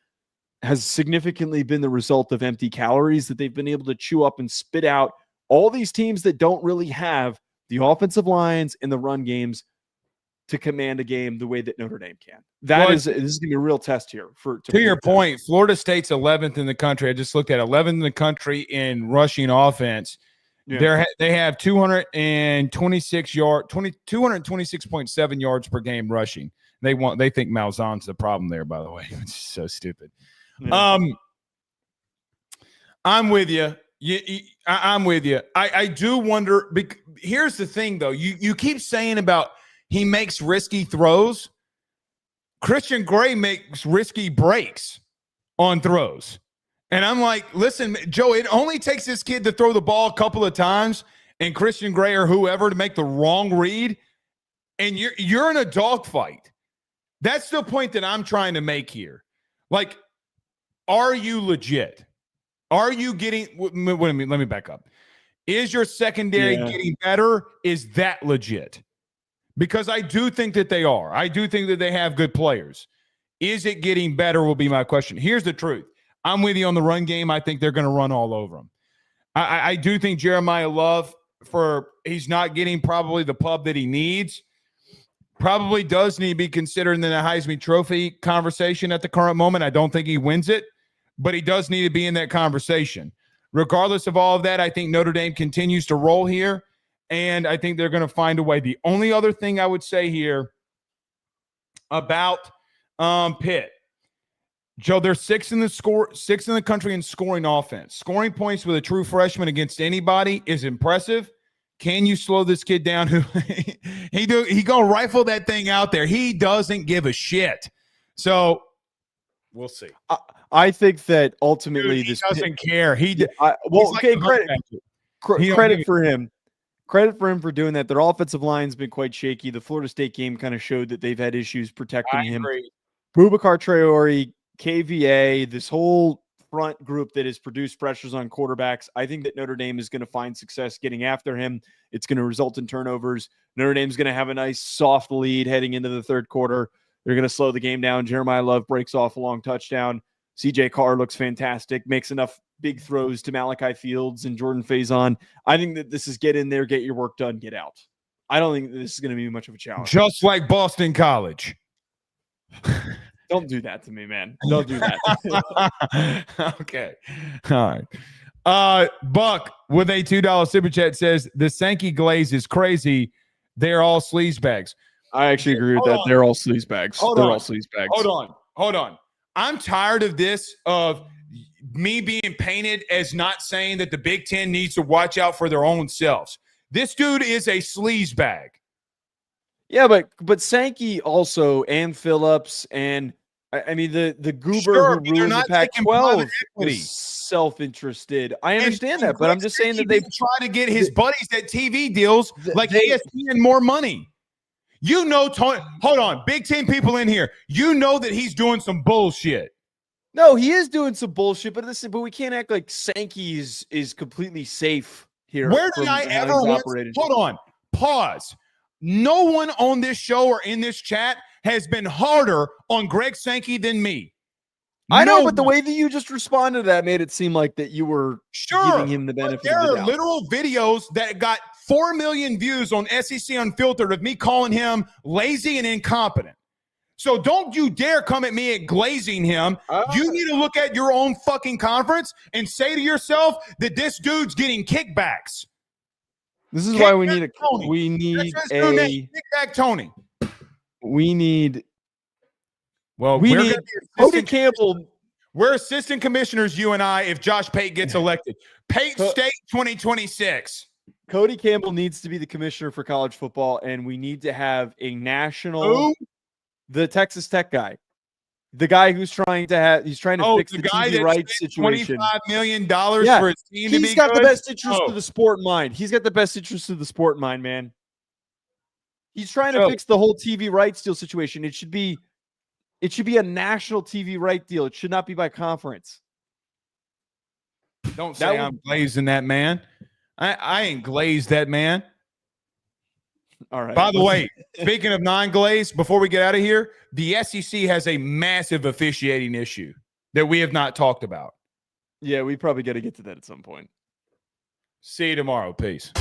has significantly been the result of empty calories that they've been able to chew up and spit out all these teams that don't really have the offensive lines and the run games to command a game the way that Notre Dame can. This is going to be a real test here. To your point, Florida State's 11th in the country. I just looked at 11th in the country in rushing offense. Yeah. They have 226.7 yards per game rushing. They think Malzahn's the problem there, by the way. It's so stupid. Yeah. I'm with you. I'm with you. I do wonder. Here's the thing, though. You keep saying about he makes risky throws. Christian Gray makes risky breaks on throws. And I'm like, listen, Joe, it only takes this kid to throw the ball a couple of times and Christian Gray or whoever to make the wrong read, and you're in a dogfight. That's the point that I'm trying to make here. Like, are you legit? Are you getting – wait a minute, let me back up. Is your secondary getting better? Is that legit? Because I do think that they are. I do think that they have good players. Is it getting better will be my question. Here's the truth. I'm with you on the run game. I think they're going to run all over them. I do think Jeremiyah Love, he's not getting probably the pub that he needs. Probably does need to be considered in the Heisman Trophy conversation at the current moment. I don't think he wins it, but he does need to be in that conversation. Regardless of all of that, I think Notre Dame continues to roll here, and I think they're going to find a way. The only other thing I would say here about Pitt, Joe, they're sixth in the country in scoring offense. Scoring points with a true freshman against anybody is impressive. Can you slow this kid down? He gonna rifle that thing out there. He doesn't give a shit. So we'll see. I think that ultimately he doesn't care. Credit for him. Credit for him for doing that. Their offensive line's been quite shaky. The Florida State game kind of showed that they've had issues protecting him. Boubacar Traore, KVA, this whole front group that has produced pressures on quarterbacks. I think that Notre Dame is going to find success getting after him. It's going to result in turnovers. Notre Dame's going to have a nice soft lead heading into the third quarter. They're going to slow the game down. Jeremiyah Love breaks off a long touchdown. CJ Carr looks fantastic, makes enough big throws to Malachi Fields and Jordan Faison. I think that this is get in there, get your work done, get out. I don't think this is going to be much of a challenge. Just like Boston College. Don't do that to me, man. Don't do that. Okay. All right. Buck with a $2 super chat says the Sankey glaze is crazy. They're all sleazebags. I actually agree with that. They're all sleazebags. They're all sleazebags. Hold on. I'm tired of this, of me being painted as not saying that the Big Ten needs to watch out for their own selves. This dude is a sleazebag. Yeah, but Sankey also, and Phillips, and I mean the goober who ruined the Pac-12 was self-interested. I understand that, but I'm just saying that they try to get his buddies at TV deals like ESPN more money. You know, hold on, Big Ten people in here. You know that he's doing some bullshit. No, he is doing some bullshit, but listen, but we can't act like Sankey is completely safe here. Where did I ever hold on? Pause. No one on this show or in this chat has been harder on Greg Sankey than me. I know, but the way that you just responded to that made it seem like that you were giving him the benefit of the doubt. There are literal videos that got 4 million views on SEC Unfiltered of me calling him lazy and incompetent. So don't you dare come at me at glazing him. You need to look at your own fucking conference and say to yourself that this dude's getting kickbacks. This is why we need kickback Tony. We need Cody Campbell. We're assistant commissioners, you and I, if Josh Pate gets elected. Pate State 2026. Cody Campbell needs to be the commissioner for college football, and we need to have a national the Texas Tech guy. The guy who's trying to fix the TV rights situation. $25 million for his team to be He's got the best interest of the sport in mind. He's got the best interest of the sport in mind, man. He's trying to fix the whole TV rights deal situation. It should be a national TV right deal. It should not be by conference. Don't say I'm glazing that man. I ain't glazed that man. All right. By the way, speaking of non-glazed, before we get out of here, the SEC has a massive officiating issue that we have not talked about. Yeah, we probably got to get to that at some point. See you tomorrow. Peace.